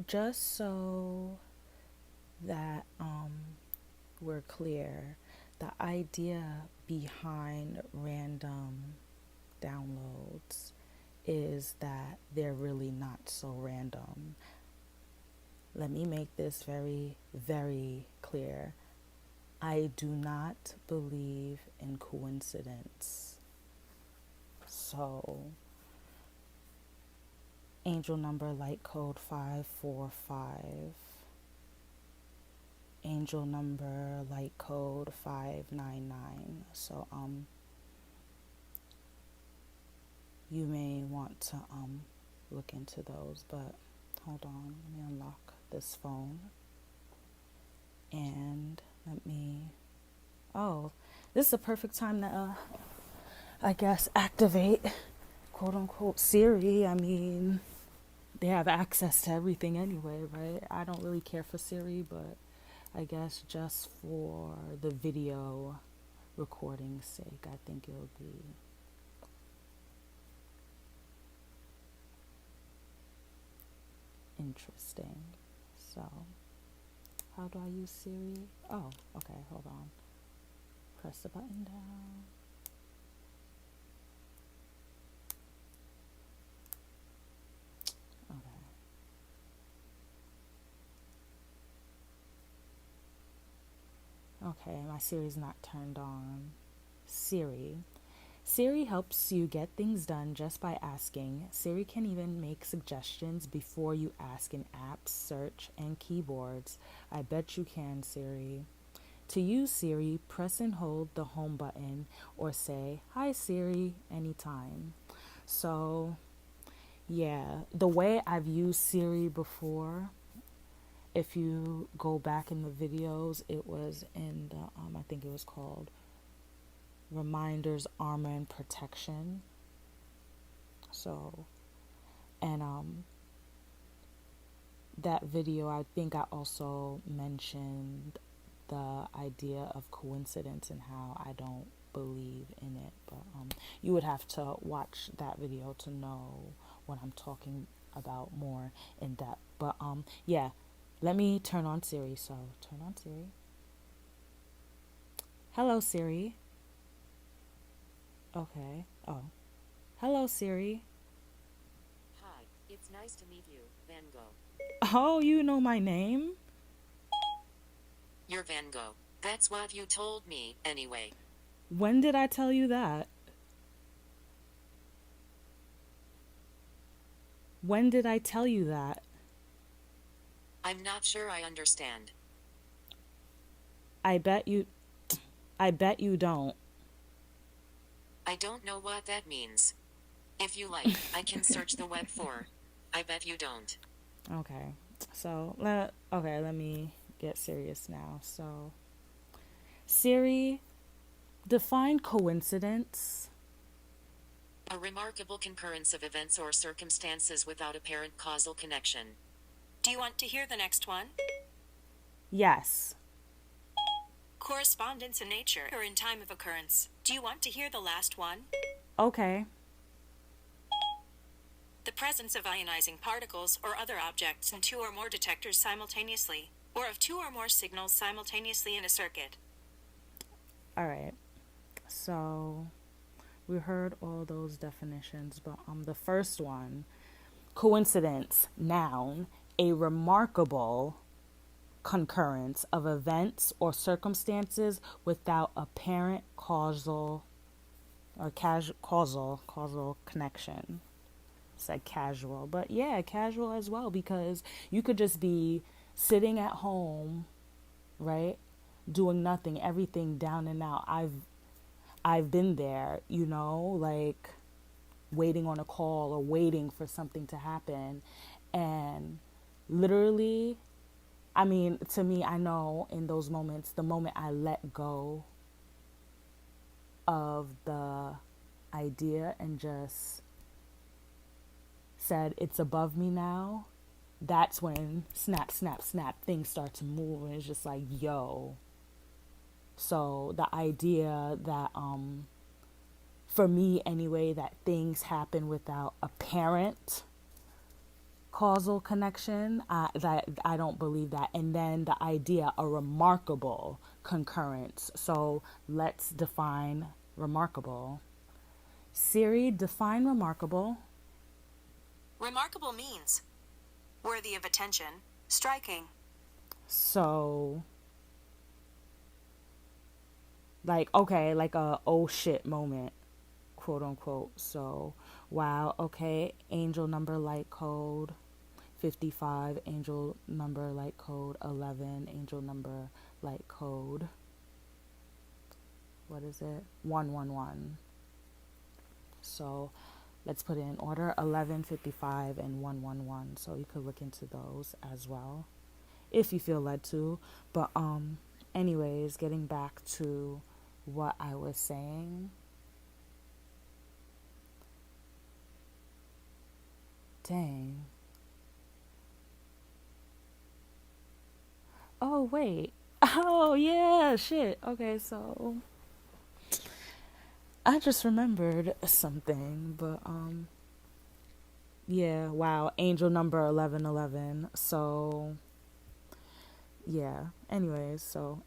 just so that we're clear, the idea behind random downloads is that they're really not so random. Let me make this very, very clear. I do not believe in coincidence. So, angel number light code 545. Angel number light code 599. So you may want to look into those, but hold on, let me unlock this phone. And let me, oh, this is a perfect time to I guess activate quote unquote Siri. I mean, they have access to everything anyway, right? I don't really care for Siri, but I guess just for the video recording's sake, I think it'll be interesting. So, how do I use Siri? Oh, okay, hold on. Press the button down. Okay, my Siri's not turned on. Siri. Siri helps you get things done just by asking. Siri can even make suggestions before you ask in apps, search, and keyboards. I bet you can, Siri. To use Siri, press and hold the home button or say, "Hi Siri," anytime. So, yeah, the way I've used Siri before, if you go back in the videos, it was in the, I think it was called Reminders, Armor, and Protection. So, and that video, I think I also mentioned the idea of coincidence and how I don't believe in it. But you would have to watch that video to know what I'm talking about more in depth. But yeah. Let me turn on Siri. So, turn on Siri. Hello, Siri. Okay. Oh. Hello, Siri. Hi, it's nice to meet you, Vango. Oh, you know my name? You're Vango. That's what you told me, anyway. When did I tell you that? When did I tell you that? I'm not sure I understand. I bet you don't. I don't know what that means. If you like, I can search the web for. I bet you don't. Okay. So, let me get serious now. So, Siri, define coincidence. A remarkable concurrence of events or circumstances without apparent causal connection. Do you want to hear the next one? Yes. Correspondence in nature or in time of occurrence. Do you want to hear the last one? Okay. The presence of ionizing particles or other objects in two or more detectors simultaneously, or of two or more signals simultaneously in a circuit. All right. So, we heard all those definitions, but the first one, coincidence, noun, a remarkable concurrence of events or circumstances without apparent causal connection. Said casual, but yeah, casual as well, because you could just be sitting at home, right, doing nothing, everything down and out. I've been there, like waiting on a call or waiting for something to happen, and literally, I mean, to me, I know in those moments, the moment I let go of the idea and just said, it's above me now, that's when snap, snap, snap, things start to move. And it's just like, yo. So the idea that, for me anyway, that things happen without apparent causal connection, that I don't believe that. And then the idea, a remarkable concurrence. So let's define remarkable. Siri, define remarkable. Remarkable means worthy of attention, striking. So, like, okay, like a oh shit moment, quote unquote. So, wow, okay, angel number light code 55, angel number light code 11, angel number light code, what is it? 111. So, let's put it in order, 11, 55, and 111. So you could look into those as well if you feel led to. But anyways, getting back to what I was saying. Dang. Oh, wait. Oh, yeah, shit. Okay, so I just remembered something, but yeah, wow, angel number 1111. So yeah, anyways, so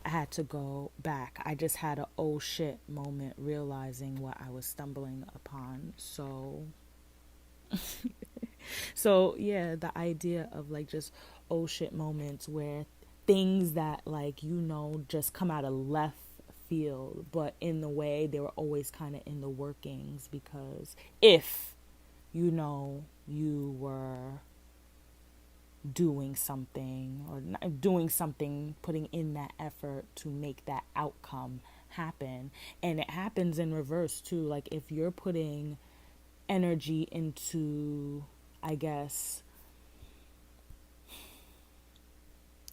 I had to go back. I just had a oh shit moment realizing what I was stumbling upon. So so yeah, the idea of like just oh shit moments where things that like, you know, just come out of left field, but in the way they were always kind of in the workings, because if you know you were doing something or not doing something, putting in that effort to make that outcome happen. And it happens in reverse too. Like if you're putting energy into, I guess,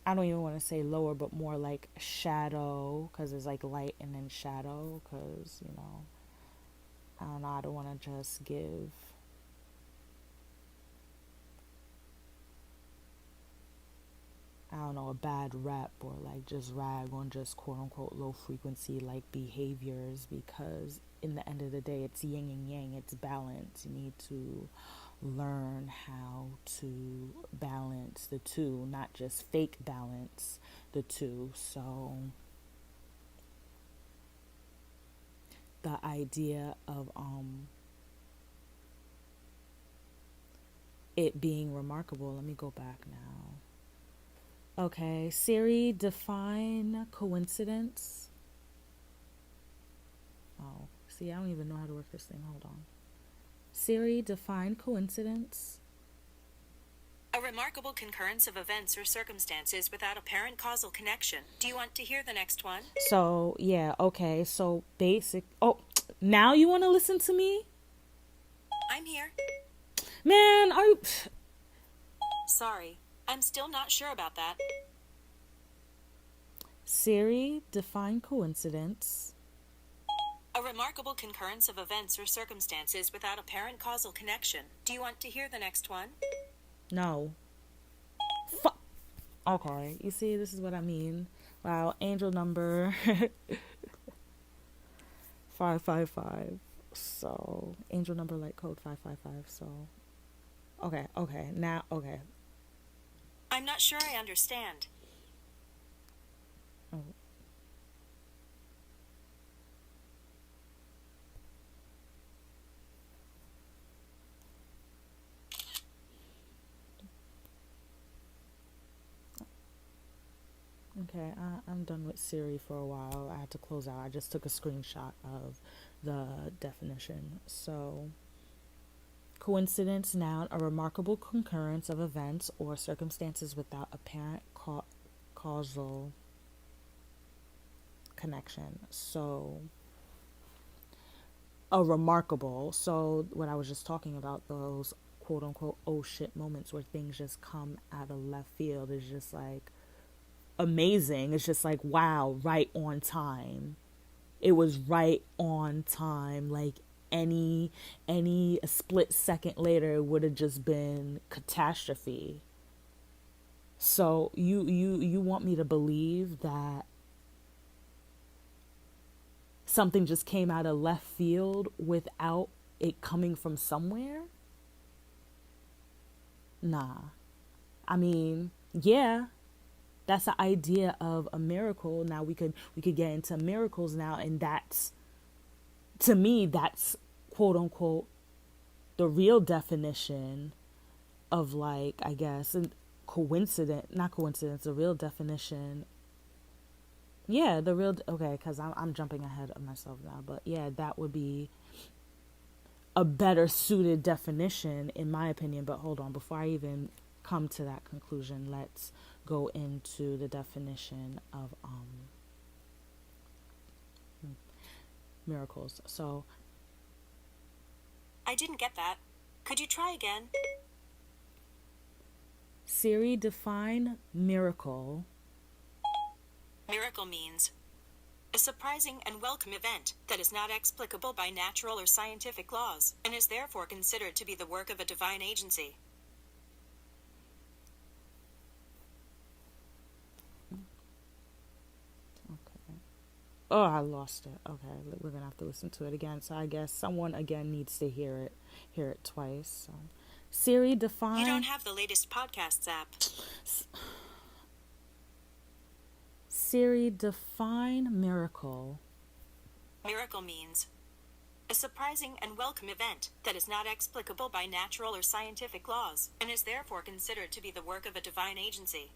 I don't even want to say lower, but more like shadow, because it's like light and then shadow, because, you know, I don't know, I don't want to just give I don't know, a bad rep or like just rag on just quote unquote low frequency like behaviors, because in the end of the day it's yin and yang, it's balance. You need to learn how to balance the two, not just fake balance the two. So the idea of it being remarkable, let me go back now. Okay, Siri, define coincidence. Oh, see, I don't even know how to work this thing. Hold on. Siri, define coincidence. A remarkable concurrence of events or circumstances without apparent causal connection. Do you want to hear the next one? So, yeah, okay, so basic. Oh, now you want to listen to me? I'm here. Man, are you... Sorry, I'm still not sure about that. Siri, define coincidence. A remarkable concurrence of events or circumstances without apparent causal connection. Do you want to hear the next one? No. Okay, you see, this is what I mean. Wow, angel number 555. So, angel number light code 555. So, okay, now, okay. I'm not sure I understand. Oh. Okay, I'm done with Siri for a while. I had to close out. I just took a screenshot of the definition. So, coincidence, noun, a remarkable concurrence of events or circumstances without apparent causal connection. So, a remarkable. So, what I was just talking about, those quote unquote oh shit moments where things just come out of left field, is just like amazing. It's just like, wow, right on time. It was right on time. Like any a split second later, it would have just been catastrophe. So you want me to believe that something just came out of left field without it coming from somewhere? Nah. I mean, yeah, that's the idea of a miracle. Now we could get into miracles now, and that's, to me, that's quote unquote the real definition of, like, I guess, not coincidence, the real definition. Yeah, the real, okay, because I'm jumping ahead of myself now, but yeah, that would be a better suited definition in my opinion. But hold on, before I even come to that conclusion, let's go into the definition of miracles. So, I didn't get that. Could you try again? Siri, define miracle. Miracle means a surprising and welcome event that is not explicable by natural or scientific laws and is therefore considered to be the work of a divine agency. Okay. Oh, I lost it. Okay, we're gonna have to listen to it again. So I guess someone again needs to hear it twice. So, Siri, define. You don't have the latest podcasts app. Siri, define miracle. Miracle means a surprising and welcome event that is not explicable by natural or scientific laws and is therefore considered to be the work of a divine agency.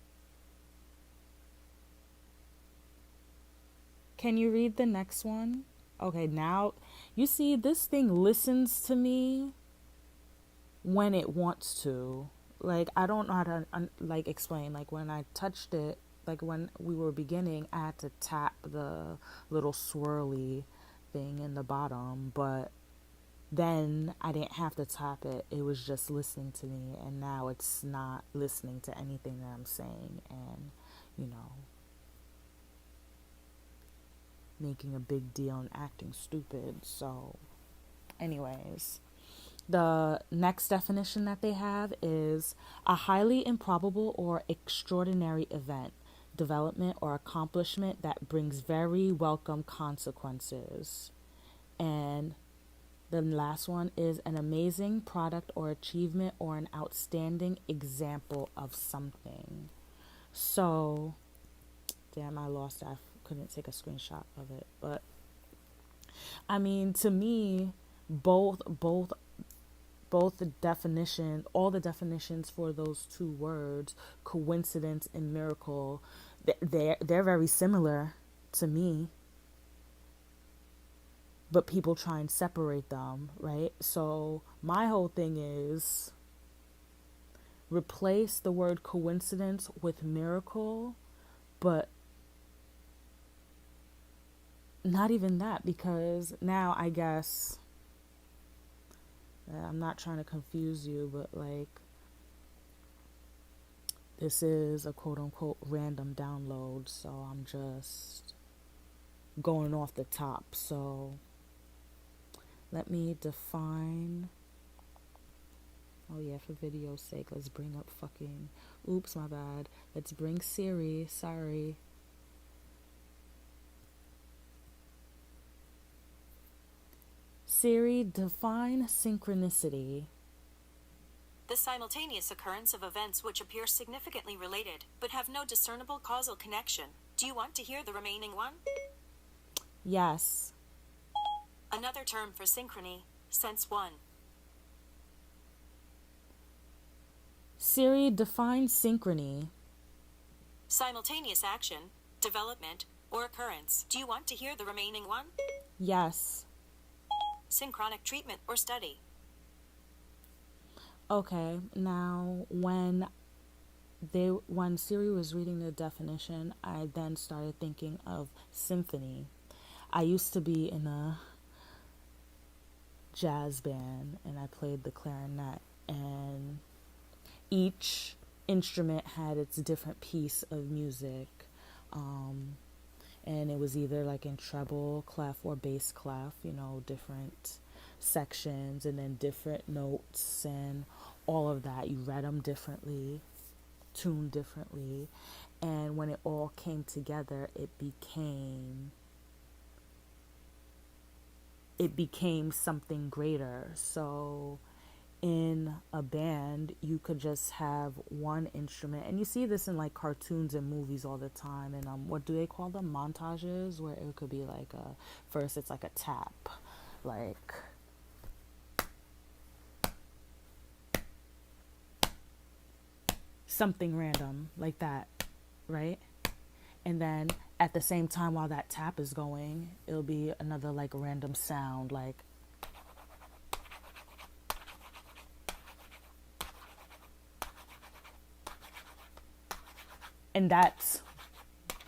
Can you read the next one? Okay, now you see this thing listens to me when it wants to. Like, I don't know how to like explain. Like, when I touched it, like when we were beginning, I had to tap the little swirly thing in the bottom, but then I didn't have to tap it. It was just listening to me, and now it's not listening to anything that I'm saying, and, you know, making a big deal and acting stupid. So, anyways, the next definition that they have is a highly improbable or extraordinary event, development, or accomplishment that brings very welcome consequences. And the last one is an amazing product or achievement or an outstanding example of something. So, damn, I lost that. I couldn't take a screenshot of it. But, I mean, to me, both the definition, all the definitions for those two words, coincidence and miracle, they're very similar to me, but people try and separate them, right? So my whole thing is replace the word coincidence with miracle, but not even that, because now I guess, I'm not trying to confuse you, but like, this is a quote unquote random download, so I'm just going off the top. So let me define. Oh yeah, for video's sake, let's bring up fucking, oops, my bad. Let's bring Siri, sorry. Siri, define synchronicity. The simultaneous occurrence of events which appear significantly related, but have no discernible causal connection. Do you want to hear the remaining one? Yes. Another term for synchrony, sense 1. Siri, define synchrony. Simultaneous action, development, or occurrence. Do you want to hear the remaining one? Yes. Synchronic treatment or study. Okay, now when Siri was reading the definition, I then started thinking of symphony. I used to be in a jazz band, and I played the clarinet, and each instrument had its different piece of music, and it was either like in treble clef or bass clef, you know, different sections, and then different notes and all of that. You read them differently, tuned differently, and when it all came together, it became it became something greater. So in a band, you could just have one instrument, and you see this in like cartoons and movies all the time. And what do they call them? Montages, where it could be like first it's like a tap, like something random like that, right? And then at the same time, while that tap is going, it'll be another like random sound, like and that's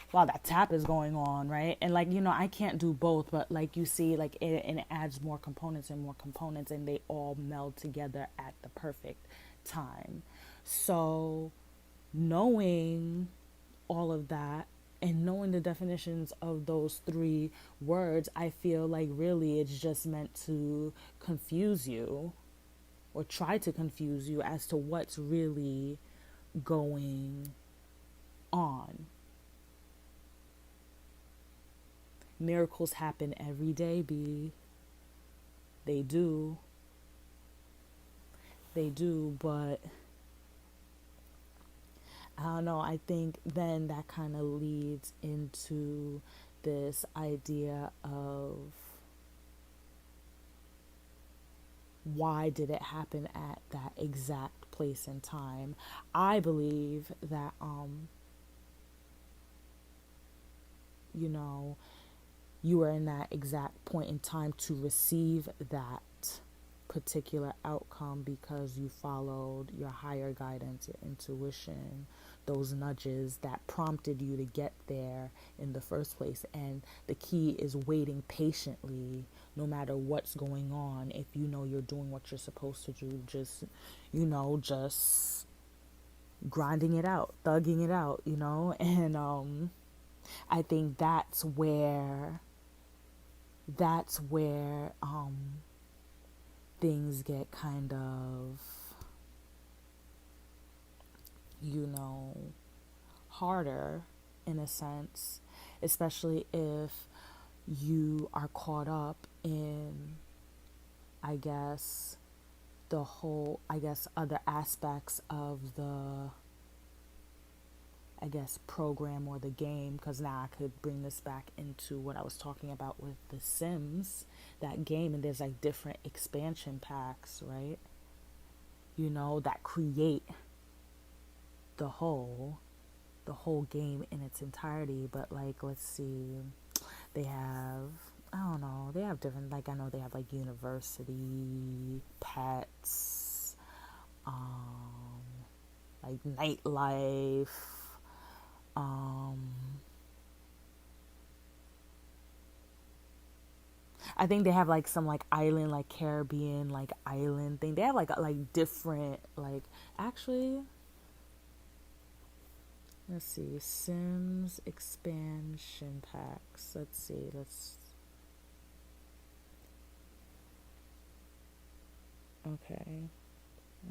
while that tap is going on, right? And like, I can't do both, but like you see, like it adds more components and more components, and they all meld together at the perfect time. So knowing all of that and knowing the definitions of those three words, I feel like really it's just meant to confuse you, or try to confuse you as to what's really going on. Miracles happen every day, B. They do. They do, but I don't know. I think then that kind of leads into this idea of why did it happen at that exact place and time. I believe that, you were in that exact point in time to receive that particular outcome because you followed your higher guidance, your intuition, those nudges that prompted you to get there in the first place. And the key is waiting patiently no matter what's going on. If you know you're doing what you're supposed to do, just grinding it out, thugging it out, and I think that's where things get kind of, harder in a sense, especially if you are caught up in, other aspects of the, program or the game, because now I could bring this back into what I was talking about with The Sims, that game, and there's like different expansion packs, right? That create the whole game in its entirety. But like, let's see, they have, I don't know, they have different, like I know they have like university, pets, like nightlife, I think they have like some like island, like Caribbean, like island thing. They have like different, like, actually, let's see, Sims expansion packs. Let's see, okay.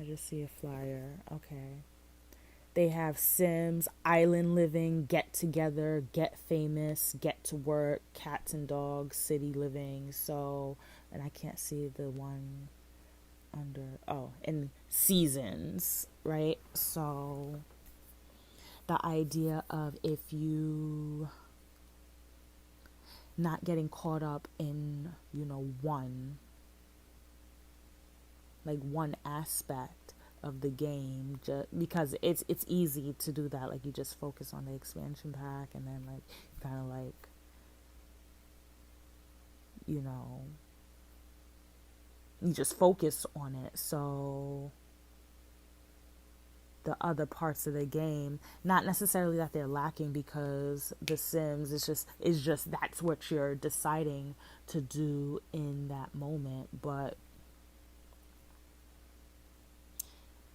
I just see a flyer. Okay. They have Sims, Island Living, Get Together, Get Famous, Get to Work, Cats and Dogs, City Living. So, and I can't see the one under, and Seasons, right? So, the idea of, if you not getting caught up in, one aspect of the game, just because it's easy to do that. Like, you just focus on the expansion pack, and then like kind of like, you just focus on it. So the other parts of the game, not necessarily that they're lacking, because The Sims is just that's what you're deciding to do in that moment. But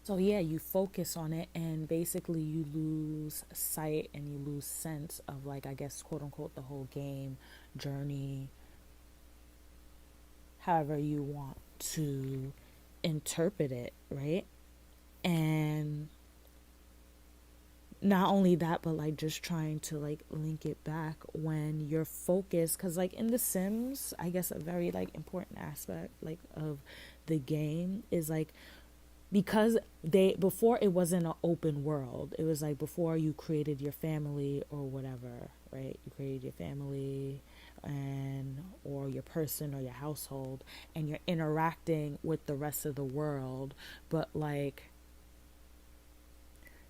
so yeah, you focus on it, and basically you lose sight and you lose sense of, like, I guess, quote unquote, the whole game journey, however you want to interpret it, right? And not only that, but like just trying to like link it back when you're focused, because like in the Sims, I guess a very like important aspect like of the game is like, because they, before it wasn't an open world, it was like before you created your family or whatever, right? You created your family and or your person or your household, and you're interacting with the rest of the world, but like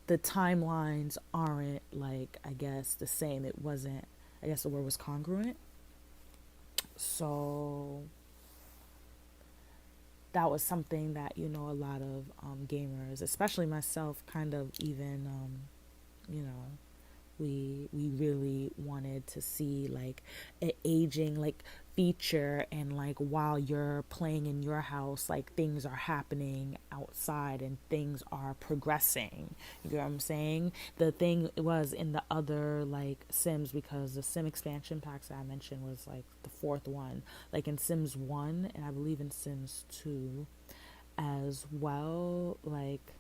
the timelines aren't like, I guess, the same. It wasn't, I guess the word was congruent. So that was something that, you know, a lot of gamers, especially myself, kind of even, you know, we really wanted to see like an aging like feature, and like while you're playing in your house, like things are happening outside and things are progressing. You know what I'm saying? The thing was in the other like Sims, because the Sim expansion packs that I mentioned was like the fourth one, like in Sims 1 and I believe in Sims 2 as well, like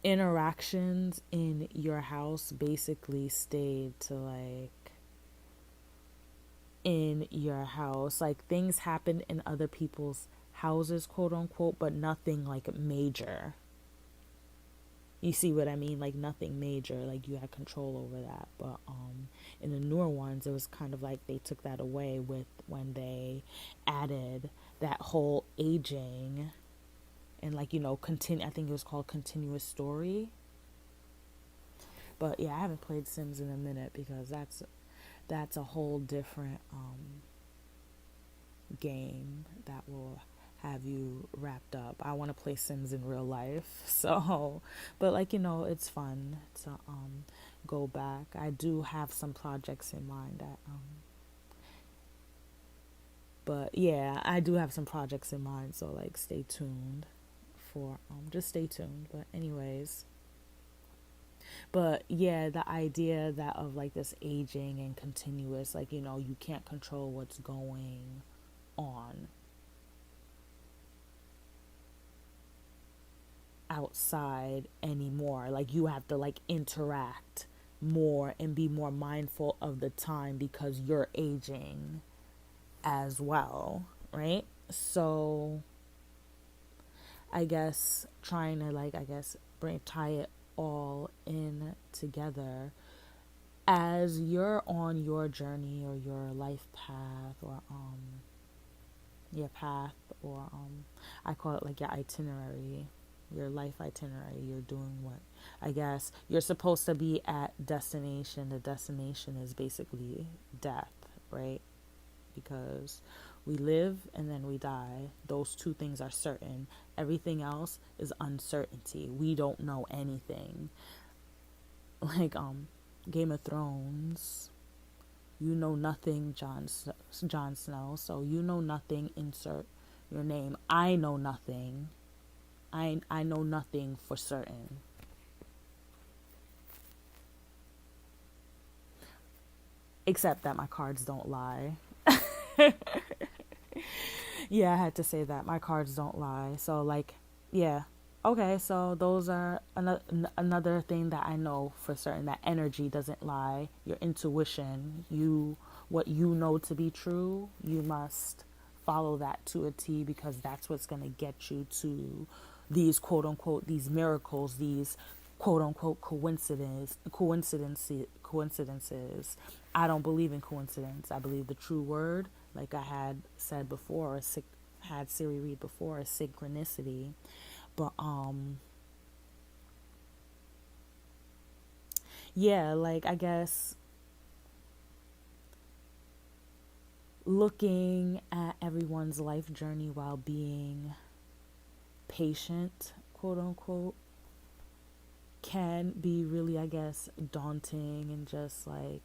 interactions in your house basically stayed to like in your house. Like things happened in other people's houses, quote unquote, but nothing like major. You see what I mean? Like nothing major, like you had control over that. But in the newer ones, it was kind of like they took that away with when they added that whole aging and like, you know, I think it was called continuous story. But yeah, I haven't played Sims in a minute, because that's a whole different game that will have you wrapped up. I want to play Sims in real life. So, but like, you know, it's fun to go back. I do have some projects in mind that but yeah, I do have some projects in mind, so like stay tuned for just stay tuned. But anyways, but yeah, the idea that of like this aging and continuous, like, you know, you can't control what's going on outside anymore. Like you have to like interact more and be more mindful of the time because you're aging as well, right? So I guess trying to like, I guess tie it all in together as you're on your journey or your life path, or your path, or I call it like your itinerary, your life itinerary. You're doing what, I guess you're supposed to be at destination. The destination is basically death, right? Because we live and then we die. Those two things are certain. Everything else is uncertainty. We don't know anything. Like Game of Thrones, you know nothing, Jon Snow. So you know nothing, insert your name. I know nothing. I know nothing for certain. Except that my cards don't lie. Yeah, I had to say that. My cards don't lie. So, like, yeah. Okay, so those are another thing that I know for certain, that energy doesn't lie. Your intuition, what you know to be true, you must follow that to a T, because that's what's going to get you to these quote unquote, these miracles, these quote unquote coincidences. I don't believe in coincidence. I believe the true word, like I had said before, or had Siri read before, is synchronicity. But yeah, like I guess looking at everyone's life journey while being patient, quote unquote, can be really, I guess, daunting, and just like,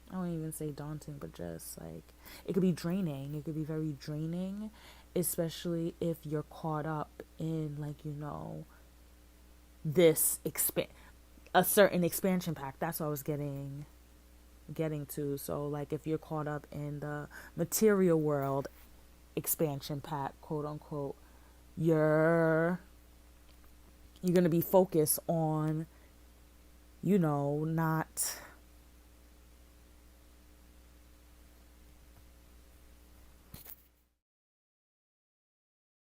I won't even say daunting, but just like, it could be draining. It could be very draining, especially if you're caught up in, like, you know, this a certain expansion pack. That's what I was getting to. So like, if you're caught up in the material world expansion pack, quote unquote, you're You're going to be focused on, not